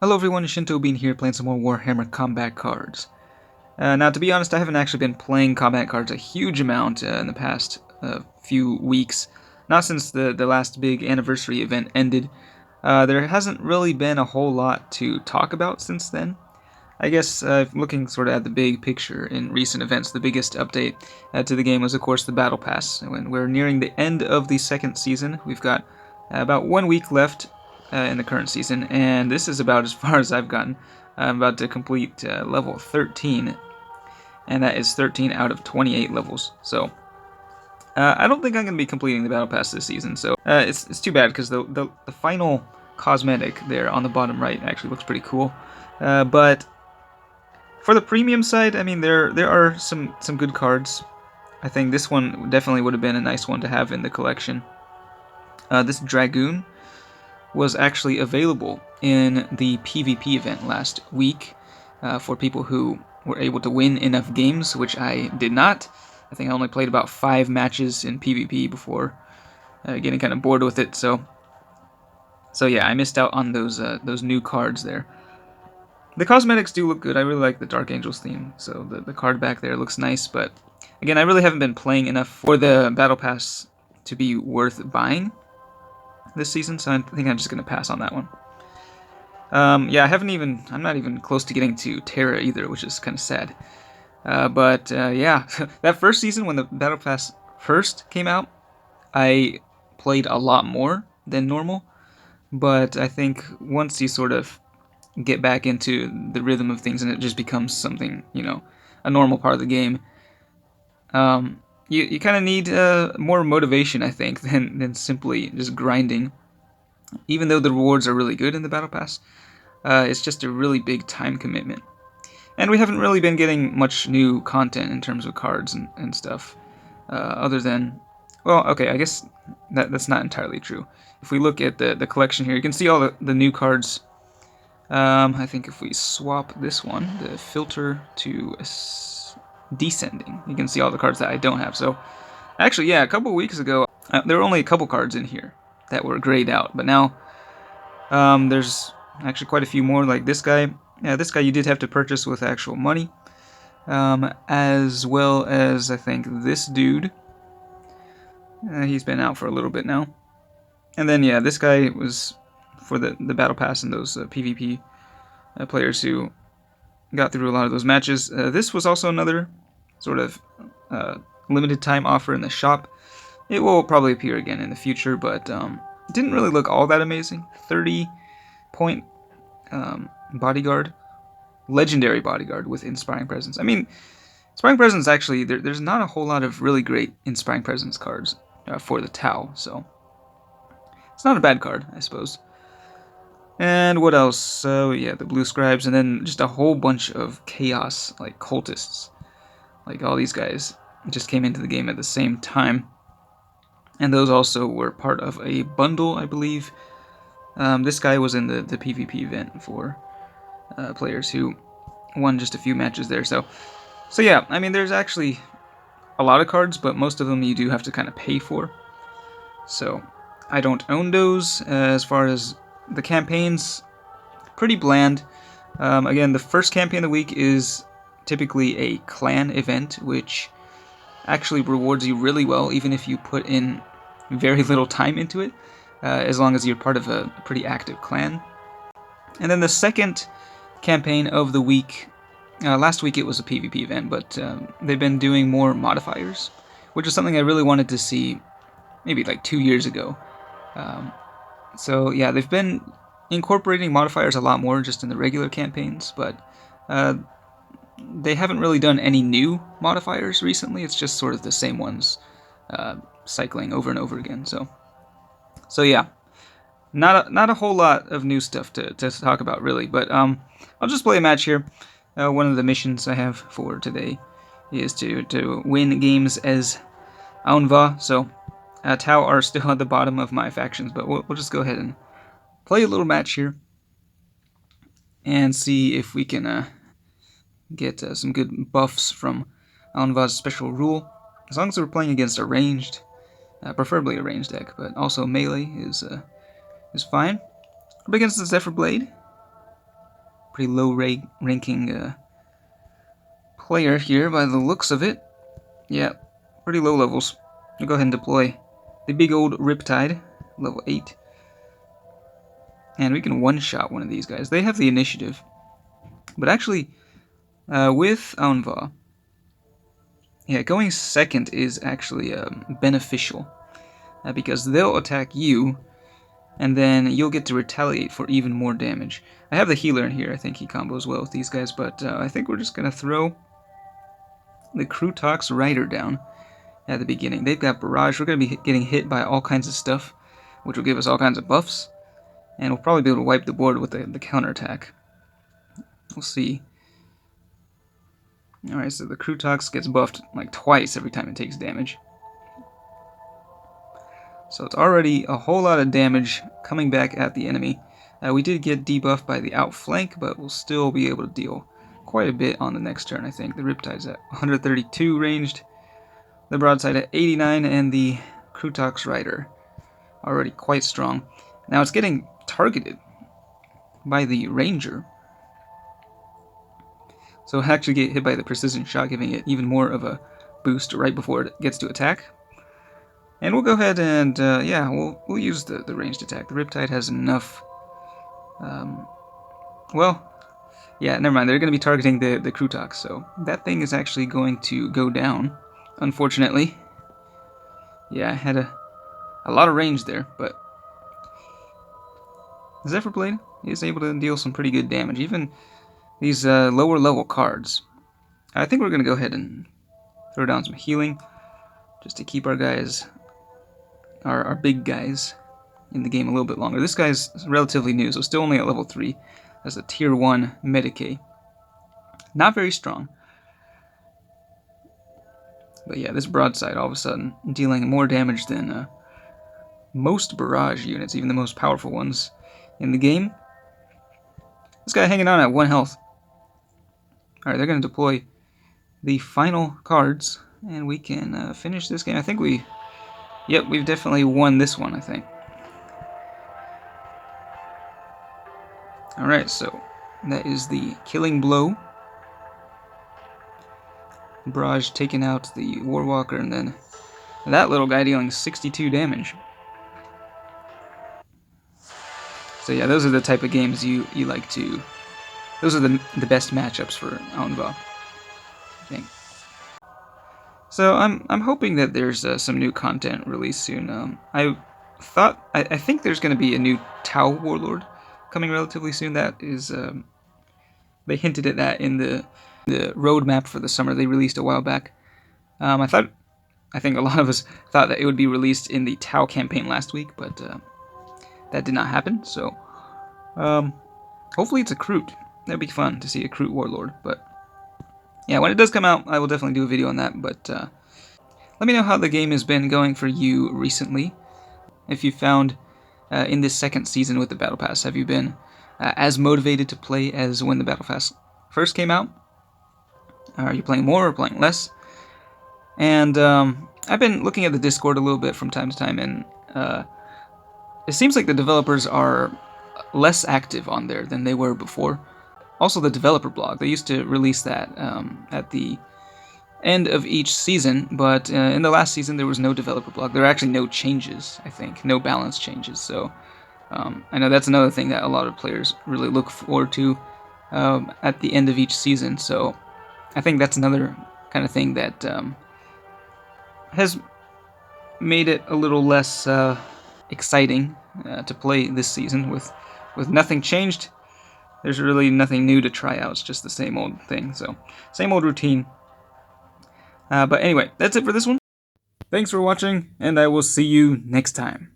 Hello everyone, Shinto Bean here playing some more Warhammer combat cards. Now to be honest, I haven't actually been playing combat cards a huge amount in the past few weeks. Not since the last big anniversary event ended. There hasn't really been a whole lot to talk about since then. I guess looking sort of at the big picture in recent events, the biggest update to the game was of course the Battle Pass. When we're nearing the end of the second season, we've got about 1 week left in the current season, and this is about as far as I've gotten. I'm about to complete level 13, and that is 13 out of 28 levels. So I don't think I'm going to be completing the Battle Pass this season, so it's too bad because the final cosmetic there on the bottom right actually looks pretty cool. But for the premium side, I mean, there are some good cards. I think this one definitely would have been a nice one to have in the collection. This Dragoon was actually available in the PvP event last week for people who were able to win enough games, which I did not. I think I only played about 5 matches in PvP before getting kind of bored with it. So yeah, I missed out on those new cards there. The cosmetics do look good. I really like the Dark Angels theme, so the card back there looks nice. But again, I really haven't been playing enough for the Battle Pass to be worth buying this season, so I think I'm just going to pass on that one. Yeah, I'm not even close to getting to Terra either, which is kind of sad. But yeah, that first season when the Battle Pass first came out, I played a lot more than normal. But I think once you sort of get back into the rhythm of things and it just becomes something, a normal part of the game, you kind of need more motivation, I think, than simply just grinding. Even though the rewards are really good in the Battle Pass, it's just a really big time commitment. And we haven't really been getting much new content in terms of cards and stuff, other than, well, okay, I guess that's not entirely true. If we look at the collection here, you can see all the new cards. I think if we swap this one, the filter to descending, you can see all the cards that I don't have. So actually, yeah, a couple weeks ago, there were only a couple cards in here that were grayed out, but now there's actually quite a few more, like this guy. Yeah, this guy you did have to purchase with actual money, as well as I think this dude. He's been out for a little bit now. And then yeah, this guy was for the Battle Pass and those PvP players who got through a lot of those matches. This was also another sort of limited time offer in the shop. It will probably appear again in the future, but it didn't really look all that amazing. 30-point bodyguard, legendary bodyguard with inspiring presence. I mean, inspiring presence actually, there's not a whole lot of really great inspiring presence cards for the Tau, so it's not a bad card, I suppose. And what else? So yeah, the blue scribes, and then just a whole bunch of chaos, like cultists. Like all these guys just came into the game at the same time. And those also were part of a bundle, I believe. This guy was in the PvP event for players who won just a few matches there. So yeah, I mean, there's actually a lot of cards, but most of them you do have to kind of pay for. So I don't own those. As far as the campaigns, pretty bland. Again, the first campaign of the week is typically a clan event, which actually rewards you really well, even if you put in very little time into it, as long as you're part of a pretty active clan. And then the second campaign of the week, last week it was a PvP event, but they've been doing more modifiers, which is something I really wanted to see maybe like 2 years ago. So yeah, they've been incorporating modifiers a lot more just in the regular campaigns, but they haven't really done any new modifiers recently. It's just sort of the same ones cycling over and over again. So yeah, not a whole lot of new stuff to talk about really, but I'll just play a match here. One of the missions I have for today is to win games as Aunva, so Tau are still at the bottom of my factions, but we'll just go ahead and play a little match here and see if we can get some good buffs from Aunva's special rule. As long as we're playing against a ranged, preferably a ranged deck, but also melee is fine. Up against the Zephyr Blade. pretty low ranking player here by the looks of it. Yeah, pretty low levels. We'll go ahead and deploy the big old Riptide, level 8. And we can one-shot one of these guys. They have the initiative. But actually, with Anva, yeah, going second is actually beneficial. Because they'll attack you, and then you'll get to retaliate for even more damage. I have the healer in here. I think he combos well with these guys, but I think we're just going to throw the Krutox Rider down at the beginning. They've got Barrage. We're going to be getting hit by all kinds of stuff, which will give us all kinds of buffs, and we'll probably be able to wipe the board with the counterattack. We'll see. Alright, so the Krutox gets buffed like twice every time it takes damage. So it's already a whole lot of damage coming back at the enemy. We did get debuffed by the outflank, but we'll still be able to deal quite a bit on the next turn, I think. The Riptide's at 132 ranged, the Broadside at 89, and the Krutox Rider already quite strong. Now it's getting targeted by the Ranger. So it'll actually get hit by the Precision Shot, giving it even more of a boost right before it gets to attack. And we'll go ahead and, yeah, we'll use the ranged attack. The Riptide has enough, well, yeah, never mind. They're going to be targeting the Krutox, so that thing is actually going to go down, unfortunately. Yeah, I had a lot of range there, but Zephyr Blade is able to deal some pretty good damage, even these lower level cards. I think we're going to go ahead and throw down some healing, just to keep our guys, our big guys, in the game a little bit longer. This guy's relatively new, so still only at level 3 as a tier 1 Medicae. Not very strong. But yeah, this Broadside all of a sudden dealing more damage than most barrage units, even the most powerful ones in the game. This guy hanging on at 1 health. Alright, they're going to deploy the final cards, and we can finish this game. I think yep, we've definitely won this one, I think. Alright, so that is the killing blow. Barrage taking out the Warwalker, and then that little guy dealing 62 damage. So yeah, those are the type of games you like to... Those are the best matchups for Anva, I think. So I'm hoping that there's some new content released soon. I think there's going to be a new Tau Warlord coming relatively soon. That is, they hinted at that in the roadmap for the summer they released a while back. I think a lot of us thought that it would be released in the Tau campaign last week, but that did not happen. So hopefully it's a Kroot. That'd be fun to see a Kroot Warlord. But yeah, when it does come out, I will definitely do a video on that. But let me know how the game has been going for you recently. If you found in this second season with the Battle Pass, have you been as motivated to play as when the Battle Pass first came out? Are you playing more or playing less? And I've been looking at the Discord a little bit from time to time, and it seems like the developers are less active on there than they were before. Also, the developer blog, they used to release that at the end of each season, but in the last season there was no developer blog. There were actually no changes, I think, no balance changes. So I know that's another thing that a lot of players really look forward to at the end of each season. So I think that's another kind of thing that has made it a little less exciting to play this season. With nothing changed, there's really nothing new to try out. It's just the same old thing. So same old routine. But anyway, that's it for this one. Thanks for watching, and I will see you next time.